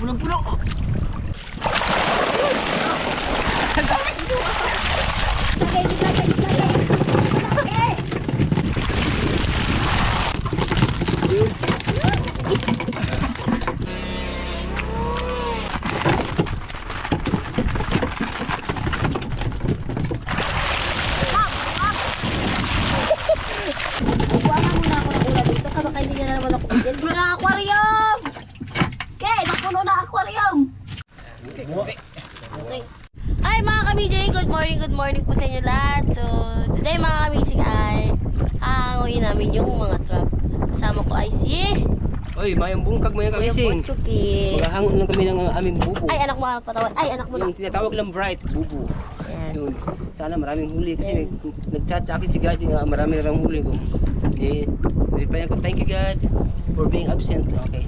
Pulang-pulang. Buwangan muna ako ng ulam dito. Baka hindi niya na naman ako. Yan mo na aquarium! Okay, napuno na aquarium! Okay. Hi mga ka-BJ! Good morning po sa inyo lahat. So, today mga ka-amazing ay hahanguin namin yung mga trap. Kasama ko ay si Oy, mayang bungkag mga Kuya kamising. Butchuki. Maghahangon lang kami ng aming bubo. Ay, anak mo patawad. Ay, anak mo na. Yung tinatawag lang bright, bubo. Ayan. Yun. Sana maraming huli kasi Ayan. nag-chat sa akin si God nga marami na lang huli ko. Reply ko, thank you God for being absent. Okay.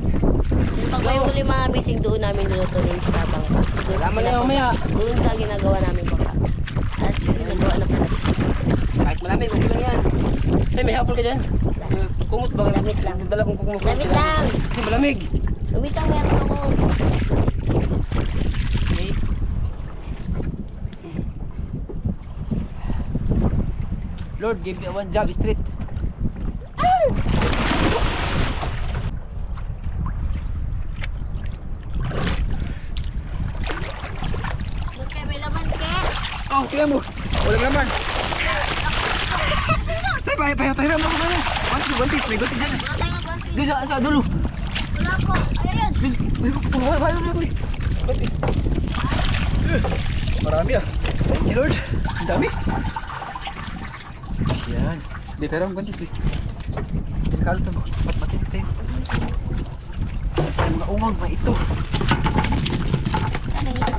Yung pag may huli mga amazing, doon namin lulutuin sa bangka. Doon sa Salamat na mamaya. Doon sa ginagawa namin bangka. At yung ginagawa na pala. Kahit malamig, okay lang yan. Say, may hapon ka dyan? Kumot ba? Lamit lang. Dala kong kumot. Lamit lang. Kasi malamig. Lumitang meron ako. Okay. Lord, give me one job straight. Doon kayo may laman ke. Oh, tingnan mo. Walang laman. Say, pahiram mo ko na. Guntis, may guntis yan. Wala tayong mabansin. Doon sa dulo. Wala po. Ayan. Pahiram mo ko. Guntis. Marami ah. Thank you Lord. Ang dami. Yan. Di, pero ang guntis eh. Delikado ito. Matmatit tayo. Ang maumang, may ito. Ano yun?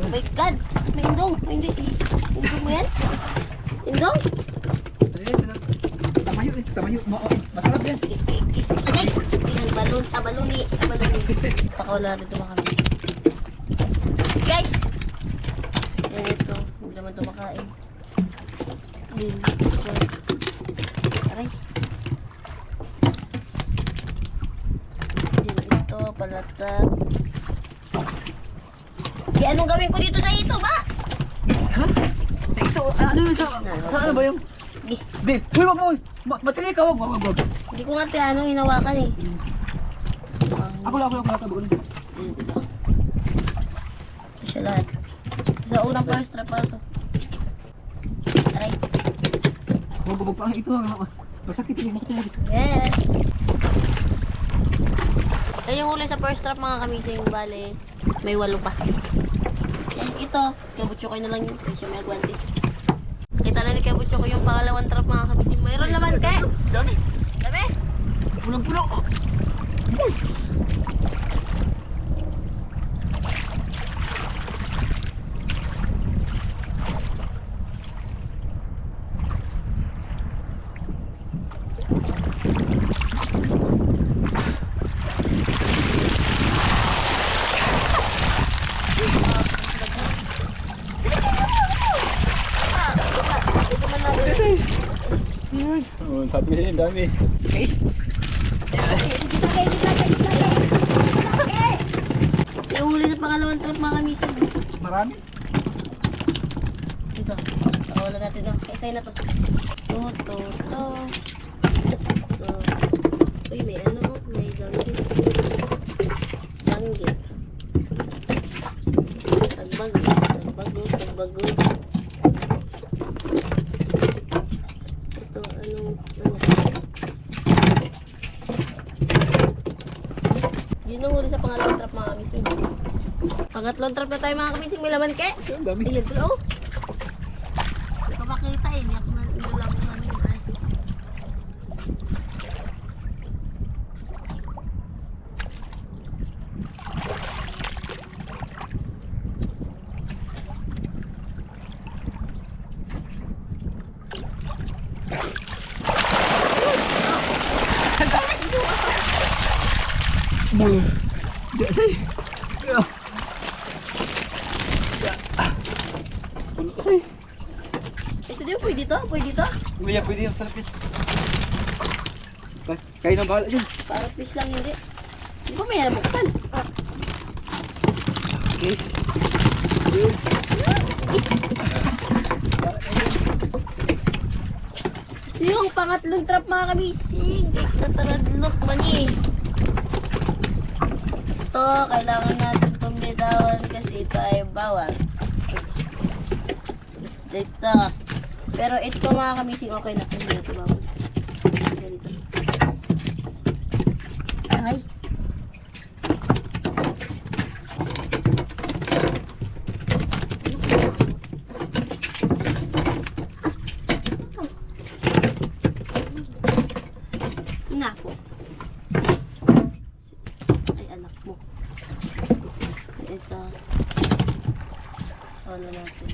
Oh my God. May indong. May hindi. Indong mo yan? Indong? Tamayo eh. Tamayo. Masarap yan. Agay. Balon. Baloni. Pakawala rito mga kami. Guys. Yan ito. Huwag naman ito makain. Aray. Yan ito. Palata. Kaya anong gawin ko dito sa ito ba? Ha? Sa ito? Ano yun? Sa ano ba yung? Di. Babe, huy wag mo. Matali ka, wag. Hindi ko nga ano hinawakan eh. Ako lang. Tabunin. Ito siya lahat. Sa unang first trap pa ito. Aray. Huwag pa ito. Masakit yung makita mo. Yes. Yan yung huli sa first trap mga kamising. Bale, may 8 pa. Yan, ito. Kabutso ko na lang yun. Kasi siya may agwantis. Kita na ni Kabutso ko yung pangalawang trap mga kamising. Mayroon naman kay. Dami. Dami. Pulang-pulang. Oh, sabi ko yung dami. Okay. Yung huli sa pangalawang trap mga kamising. Marami. Ito. Wala natin ito. Kaisay na to. Ito. Uy, may ano. May langgit. Tagbagod. Ito, ano. Yun ang huli sa pangalawang trap mga kamising. Pangatlong trap na tayo mga kamising. May laman ke. Ang dami. Ayan pala oh. Hindi ko makita eh. Hindi ako lang namin guys. Boy. Diyan say. Pulo say. Ito din, pwede to? Pwede yung sarap yan. Kayo nang bahala dyan. Para fish lang hindi. Hindi ko may buksan. Okay. Yun. Ito yung pangatlong trap mga kamising. Nataradlot man eh. Ito, kailangan natin itong bitawan kasi ito ay bawal. Dito. Pero ito mga kamising, okay na. Hindi ito bawal. Ganito. Ay. Nako. Ay, anak mo. Ito. Wala natin.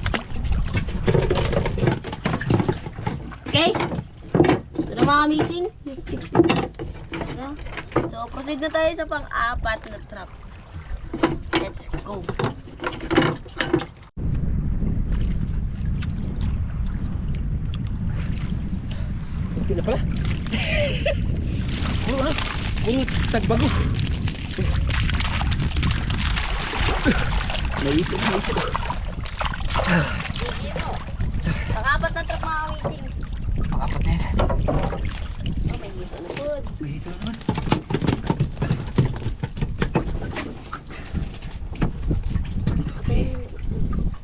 Okay? Ito na mga missing. So, proceed na tayo sa pang-apat na trap. Let's go. Hindi na pala. Puro na. Puro tagbago. Naipit. Pang-apat na trap mga missing. Pang-apat na yan. Oh, may hito na good. May hito naman.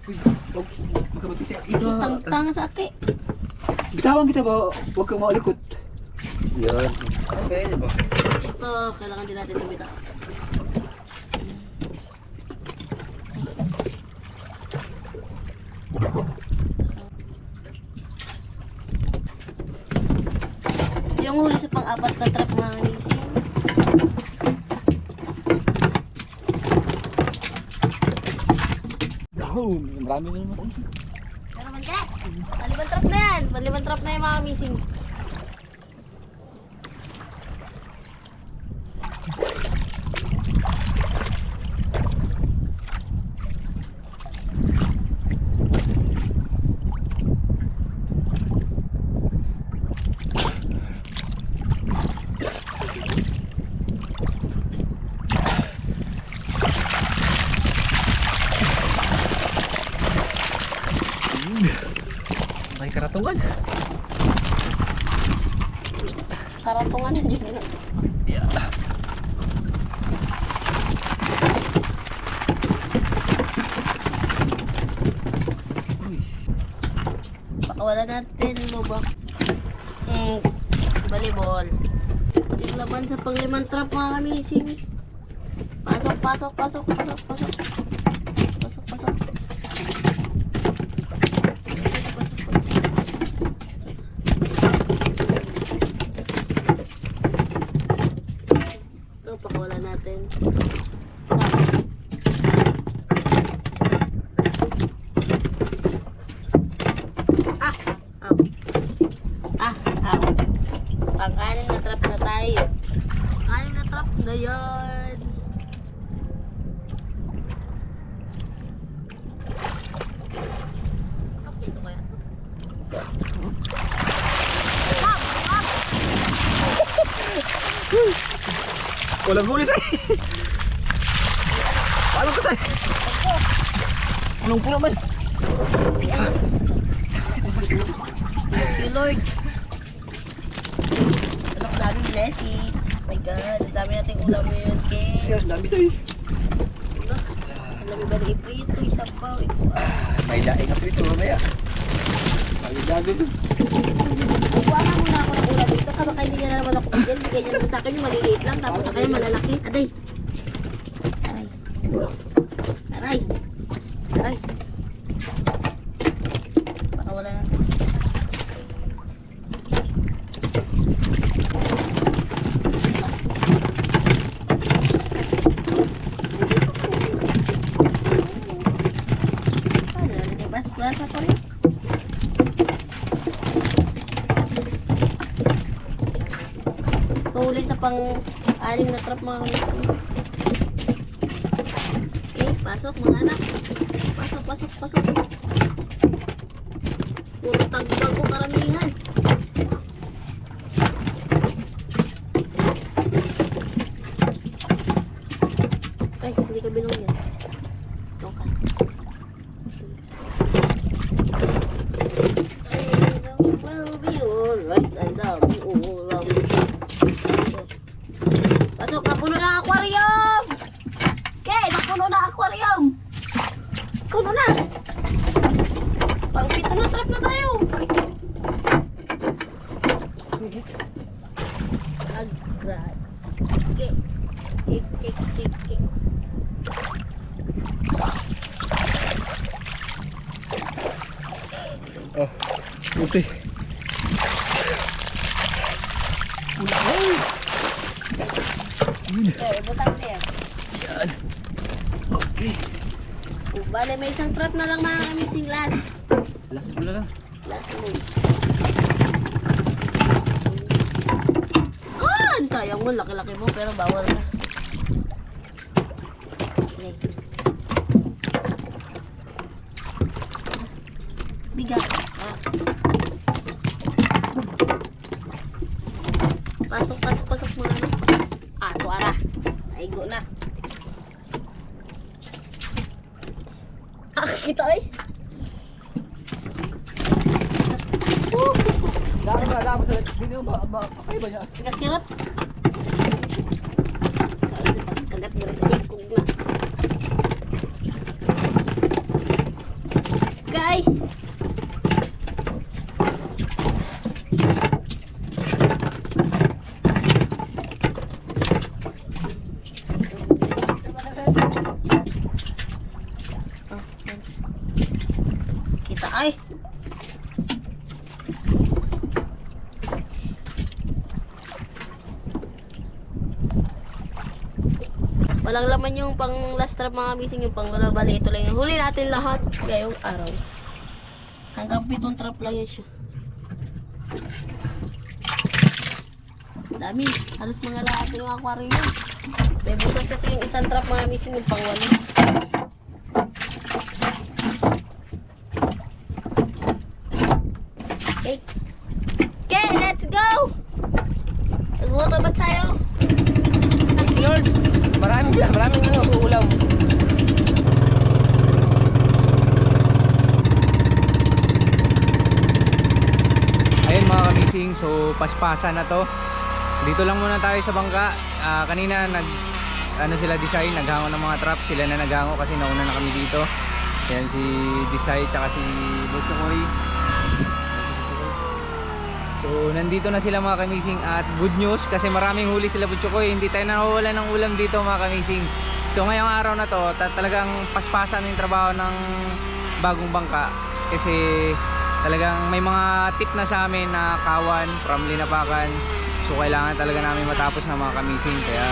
Uy, huwag magkabati siya. Ito. Tang sa aki. Bitawan kita ba? Huwag kang maulikot. Yan. Okay, di ba? Ito, kailangan din natin tumita. Yung huli sa pang-apat na trap mga nising. Oh, marami na naman. Pero man ka, panlimang trap na yan. Panlimang trap na yung mga missing. May karatungan. Karatungan na dito. Yeah. Pakawala natin lubak. Volleyball. Yung laban sa panglimang trap mga kamising. Pasok. Pasok. Ito, pakawala natin. Pang-anim na trap na tayo. Anim na trap na yan. Okay, ito kaya. Walang huli sa'yo. Paano ka sa'yo? Anong puno man? Thank you, Lord. Anak dami blessing. Oh my God, ang dami nating ulam ngayon, Ken. Yes, dami sa'yo. Ang dami ba na iprito, isapaw, May daing ako ito mamaya. May gago dun. Kuha nga muna ako ng ulam dito. Baka hindi niya na naman ako bigyan. Bigyan niya naman sa akin yung maliliit lang. Tapos sa kayo malalaki. Aday. Aray. Baka wala na. Pasok ko rin. Huli sa pang-anim na trap mga kamising. Okay, pasok mga anak. Pasok. Puro tagbag ko karamihan. Ay, hindi ka binong yan. Buti. Butang niya. Yan. Okay. Bale, may isang trap na lang mga kamising last. Last mo na lang. Last move. Oh, ang sayang mo. Laki-laki mo pero bawal na. Okay. Bigat. Pasok, pasok, pasok mga ano. Tuara. Aigo na. Kita ay. Dapat sa video ba kay ba niya? Kagat-kirot. Kagat mo rin. Ikog na. Kay! Kita ay. Walang laman yung pang last trap mga kamising, yung pang wala, bali ito lang yung huli natin lahat ngayong araw. Hanggang 7 trap lang yan siya. Dami, halos mga lahat yung aquarium yun. May butas kasi yung isang trap mga kamising, yung pang wala. Okay. Okay, let's go! Nagluto ba tayo? Lord, maraming ano, ulam. Ayun mga kamising, so paspasan na to. Dito lang muna tayo sa bangka. Kanina sila Desai, naghango ng mga trap. Sila na naghango kasi nauna na kami dito. Yan si Desai tsaka si Butchokoy. So nandito na sila mga kamising at good news kasi maraming huli sila Butchokoy. Hindi tayo nawawala ng ulam dito mga kamising. So ngayong araw na to talagang paspasan yung trabaho ng bagong bangka kasi talagang may mga tip na sa amin na kawan from Linapakan. So kailangan talaga namin matapos na mga kamising. Kaya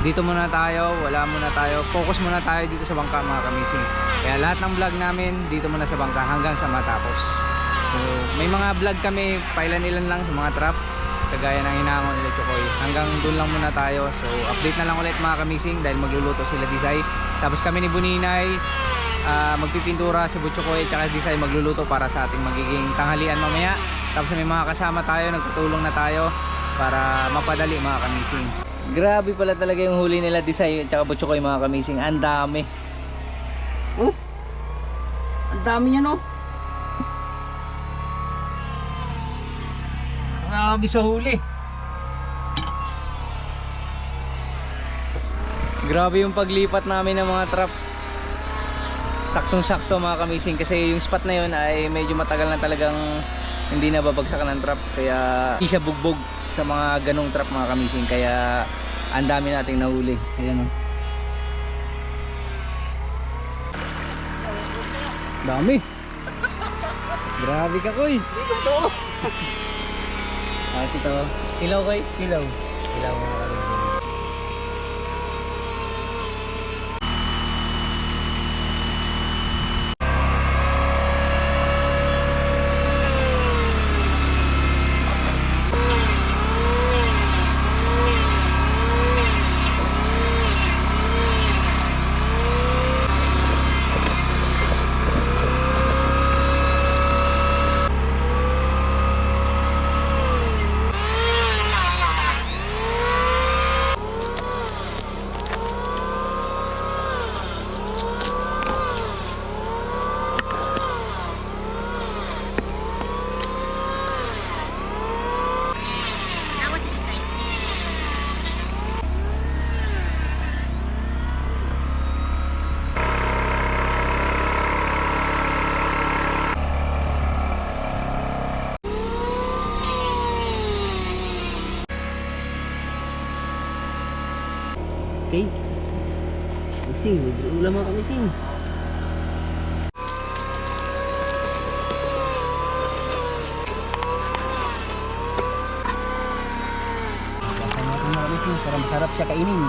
dito muna tayo, wala muna tayo, focus muna tayo dito sa bangka mga kamising. Kaya lahat ng vlog namin dito muna sa bangka hanggang sa matapos. So may mga vlog kami, pailan-ilan lang sa mga trap kagaya ng hinangon nila Chokoy. Hanggang doon lang muna tayo. So update na lang ulit mga kamising dahil magluluto sila Desai. Tapos kami ni Buninay magpipintura si Butchokoy at Desai magluluto para sa ating magiging tanghalian mamaya. Tapos may mga kasama tayo, nagtutulong na tayo para mapadali mga kamising. Grabe pala talaga yung huli nila Desai at Butchokoy mga kamising. Ang dami. Oh, ang dami niya no. Grabe sa huli. Grabe yung paglipat namin ng mga trap. Saktong-sakto mga kamising kasi yung spot na yun ay medyo matagal na talagang hindi na babagsakan ng trap kaya hindi siya bugbog sa mga ganong trap mga kamising kaya ang dami nating nahuli. Ayan o. Dami. Grabe ka koy. Ito. Ito. Ilaw koy. Ilaw. Ilaw mga kamising. Okay. Mising, ulam mga kamising. siya kainin.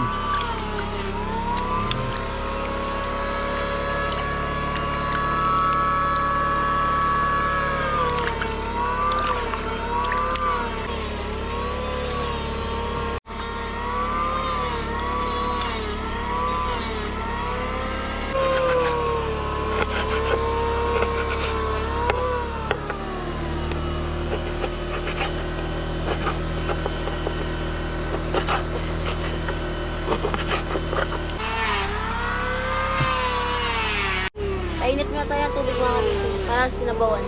Kainit muna tayo ang tubig mga kamising para sinabawan.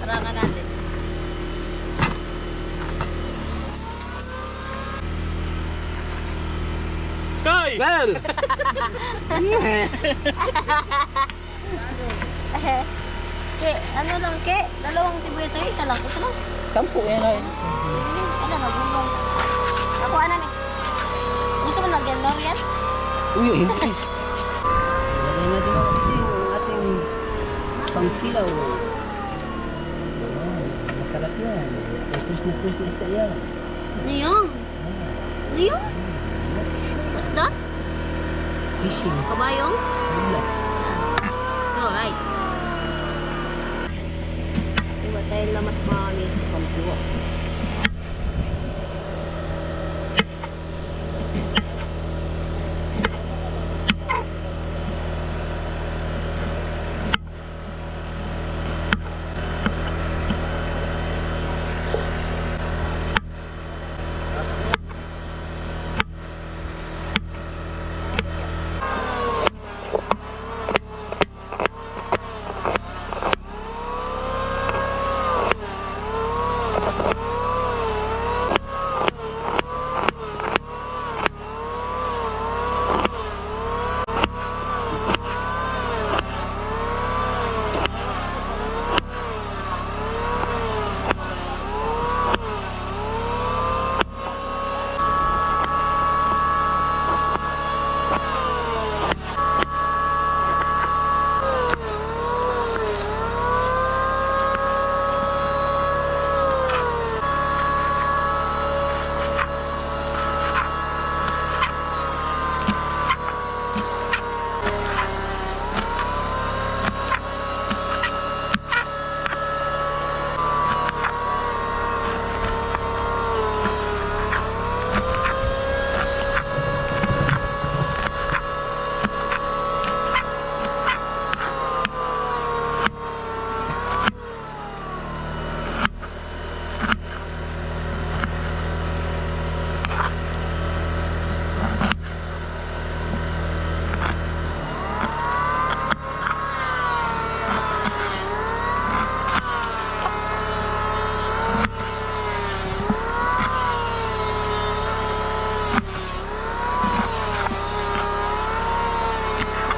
Parangan natin. Tay! Well! Ke, ano lang ke? Dalawang sibuyas ay isa lang. Ito lang. 10 yan ay. Ano, nagulong. Ako ano ni? Gusto mo lagyan Lorian? Uy, hindi. Lagay natin mga kapatid yung ating pangkilaw. Ayan, masarap yan. Fresh na isda yan. Ano yun? Ano yun? What's that? Fishing. Kabayong? Wala. Alright. Diba tayo lamas mga kamising? Pangkilaw.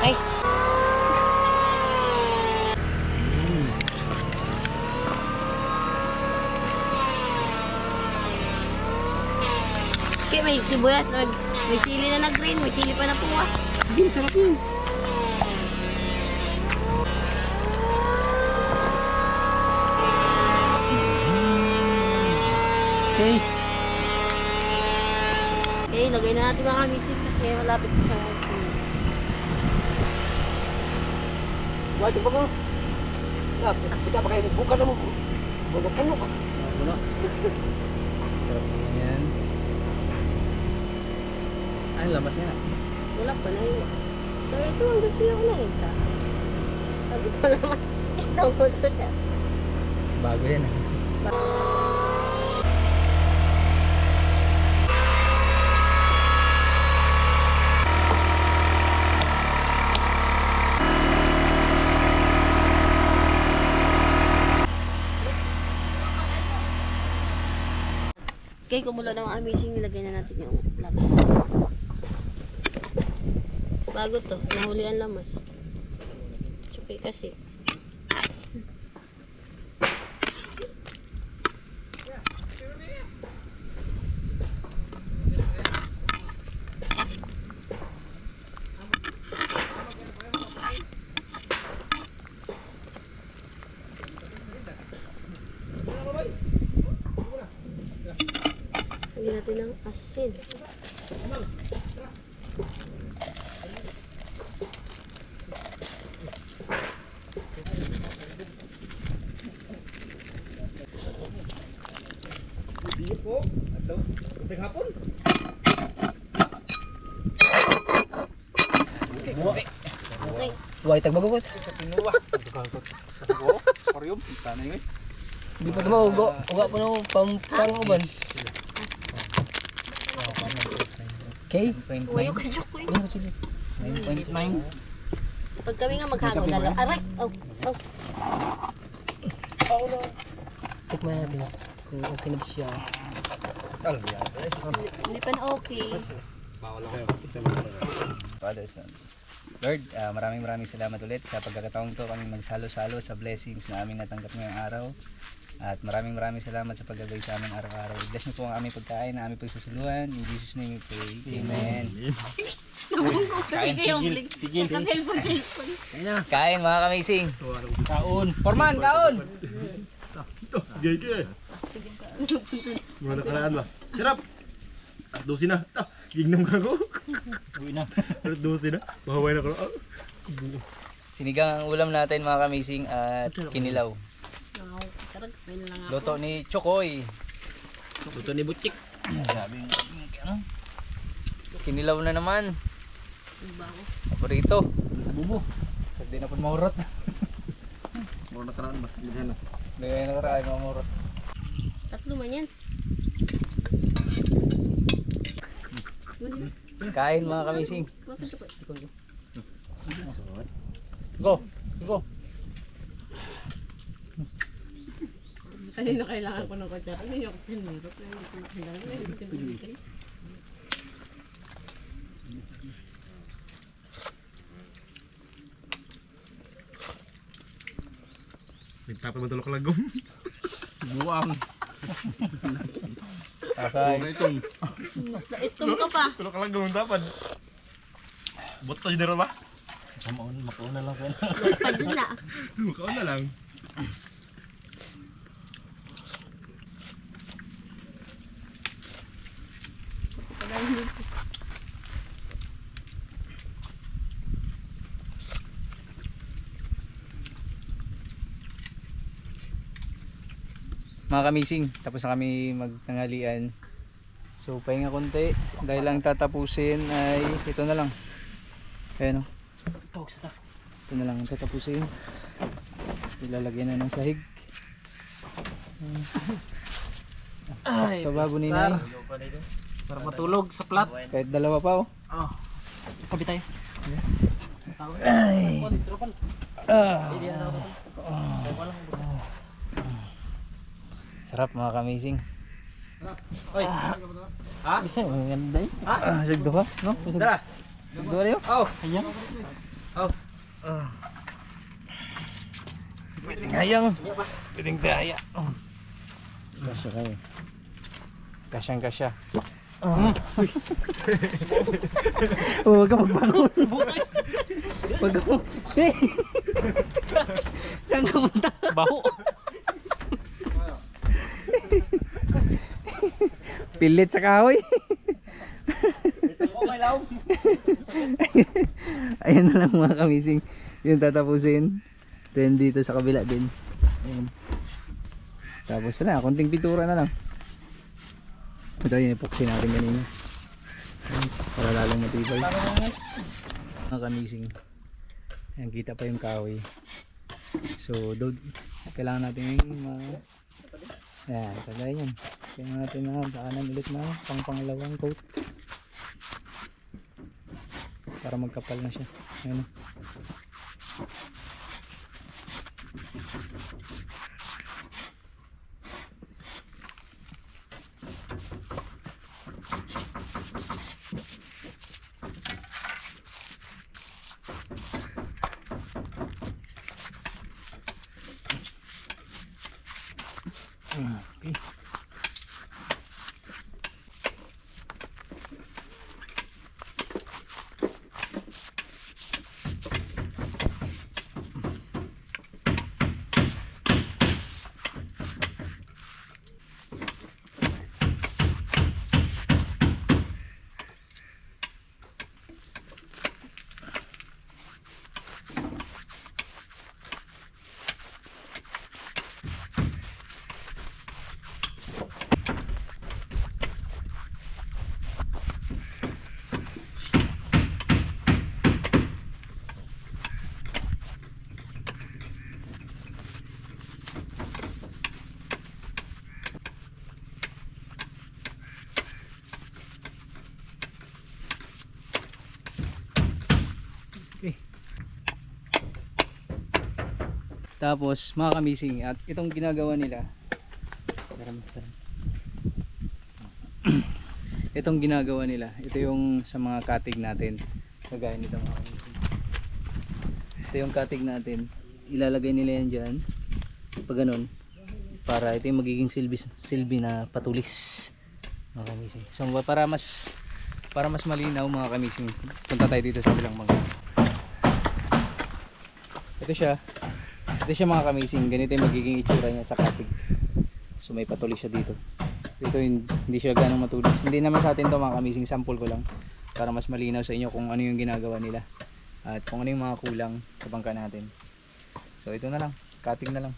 Ay. Okay, may sibuyas, may sili na nag-green, may sili pa na puwa. Hindi, sarap yun. Okay. Okay, lagay na natin mga kamising kasi malapit sa Wala ba mo? Kita pa kayo buka na mo. Bulok-bulok. Wala. Sarap naman yan. Ay, lamas yan ah. wala pa na yun. So, ito ang gusto ko na ito. Sabi ko naman, ito ang gusto niya. Bago yan ah. Okay, kumulo na mga amazing, nilagay na natin yung lamas. Bago to, nahuli ang lamas. Okay kasi. natin ng asin. Biyo po. Adlaw. Unting hapon. Okay. Huwag tagbagot. Tinuwa. Koryum. Tanay yun. Hindi pa tama, uga po na pang-uban. Okay? Uwayo kay Joko eh. Ano ko sila? 9.9. Pag kami nga maghango dalaw. Aray! Oh, oh. Tikman natin kung okay na ba siya. Hindi pa na okay. Father, Son. Lord, maraming salamat ulit sa pagkakataong to kami magsalo-salo sa blessings na aming natanggap ngayong araw. At maraming salamat sa paggabay sa amin araw-araw. Bless niyo po ang aming pagkain na aming pagsusuluhan. In Jesus' name we pray. Amen. Kain, tigil. Kain mga kamising. Kaon. Forman, kaon! Gigi. Mga nakaraan ba? Sarap. Dosin na. Gignam ka ko. Uwi na. Dosin na. Mahaway na ko. Sinigang ang ulam natin mga kamising at kinilaw. Luto ni Chokoy. Luto ni Butchik. Sabi kinilaw na naman. Paborito. Sa bubo. Hindi na po maurot. Mga nakaraan ba? Ganyan na. Hindi na nakaraan maurot. Tatlo man yan. Kain mga kamising. Go. Go. Kanina kailangan ko ng kutsara. Hindi ako pinirot. Hindi ko kailangan. Nagtapon mo tulog kalagom. Buwang. Kakay. Itom ka pa. Tulog kalagom ang tapad. Boto yun ba? Makauna lang ko. Pa dun na. Makaon na lang. Mga kamising, tapos na kami magtanghalian. So pahinga konti dahil ang tatapusin ay ito na lang. Ayan o. Ito na lang ang tatapusin. Ilalagyan na ng sahig. Ay, bago ni Nay. Para matulog sa plat. Kahit dalawa pa oh. Tabi tayo. Sarap mga kamising. Oy. Ha? Isa ang ganda eh. Sagdo ka? No? Tara. Sagdo ka rin Oh. Ayan. Oh. Pwedeng hayang. Pwedeng daya. Kasya kayo. Kasyang kasya. Huwag ka magbangon. Huwag ka mag... Saan ka punta? Baho. Pilit sa kahoy. Okay lang. Ayan na lang mga kamising. Yung tatapusin. Then dito sa kabila din. Ayan. Tapos na, konting pintura na lang. Ito yung epoxy natin kanina. Ayan, para lalong matibay. Mga kamising. Ayan, kita pa yung kahoy. So, kailangan natin yung ayan, tagay yan. Kailangan natin na daanan ulit na pangalawang coat. Para magkapal na siya. Ayan. Okay. Tapos mga kamising, at itong ginagawa nila, itong ginagawa nila, ito yung sa mga katig natin, kagaya nito mga kamising. Ito yung katig natin, ilalagay nila yan dyan pag ganun, para ito yung magiging silbi na patulis mga kamising. So para mas malinaw mga kamising, punta tayo dito sa bilang mga. Ito siya mga kamising, ganito yung magiging itsura niya sa katig. So may patulis siya dito. Ito hindi siya ganong matulis. Hindi naman sa atin to mga kamising, sample ko lang para mas malinaw sa inyo kung ano yung ginagawa nila at kung ano yung mga kulang sa bangka natin. So ito na lang, katig na lang.